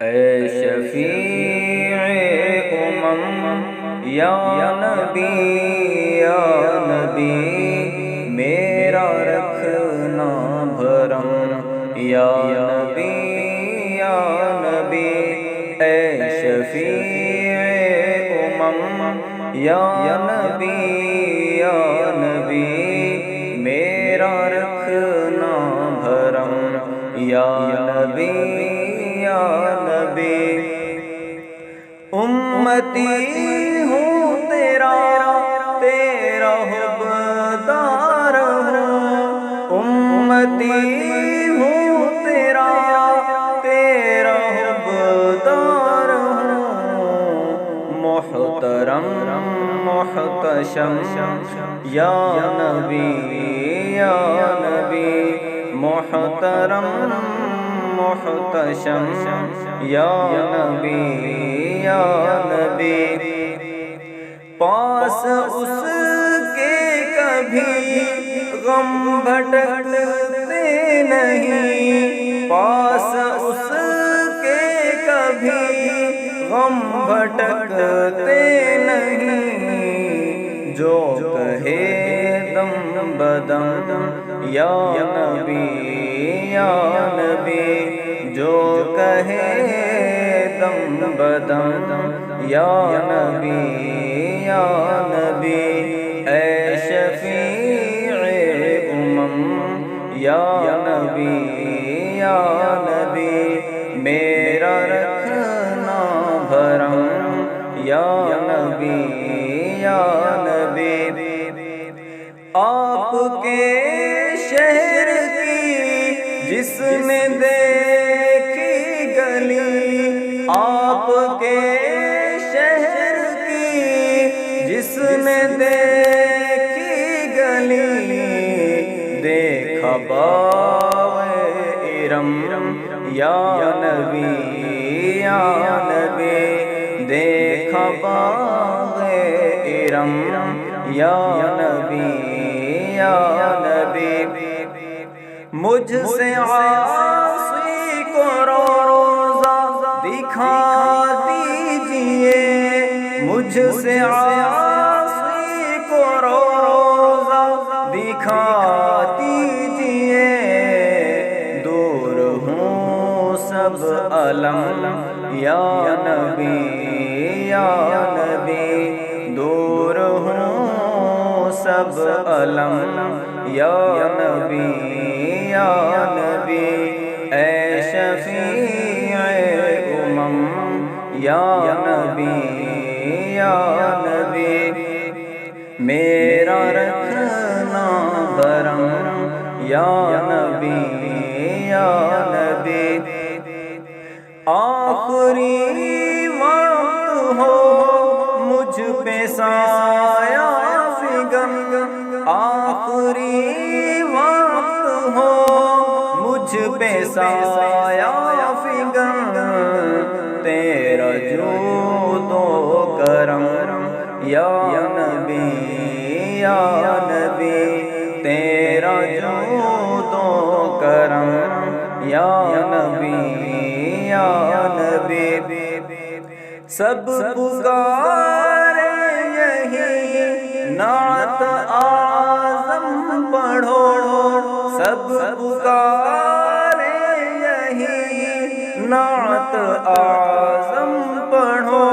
اے شفیع یا نبی یا نبی میرا رکھنا بھرم یا نبی یا نبی اے شفیع یا نبی یا نبی میرا رکھنا بھرم یا نبی یا نبی امتی ہوں تیرا حبدار ہوں امتی ہوں تیرا حبدار ہوں محترم محتشم یا نبی یا نبی محترم محتشم یا نبی یا نبی پاس اس کے کبھی غم بھٹکتے نہیں پاس اس کے کبھی غم بھٹکتے نہیں جو کہے دم بدم یا نبی یا نبی جو کہے دم بدم یا نبی یا نبی اے شفیع یا نبی یا نبی میرا رکھنا بھرم یا نبی یا نبی آپ کے شہر کی جس نے دیکھی گلی آپ کے شہر کی جس نے دیکھی گلی دیکھا باغ ارم یا نبی یا نبی دیکھا باغ ارم یا نبی یا نبی مجھ سے عاصی کو روزہ دکھا دیجئے مجھ سے عاصی کو روزہ دکھا دیجئے دور ہوں سب علم یا نبی یا نبی دور ہوں سب علم یا نبی یا نبی اے شفیع یا نبی یا نبی میرا رکھنا بھرم یا نبی یا نبی آخری وقت ہو مجھ پہ سایہ فگن آخری وقت ہو مجھ پہ سایہ فگن تیرا جود و کرم یا نبی یا نبی تیرا جود و کرم یا نبی یا نبی سب پکارے یہی نعت اعظم پڑھو سب پکارے یہی نعت اعظم پڑھو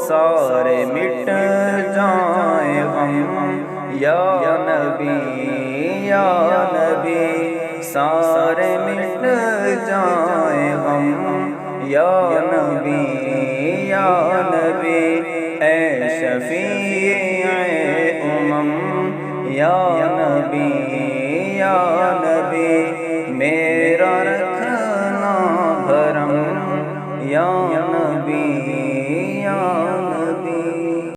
سارے مٹ جائیں غم یا نبی یا نبی سارے مٹ جائیں غم یا نبی یا نبی اے شفیع یا نبی یا نبی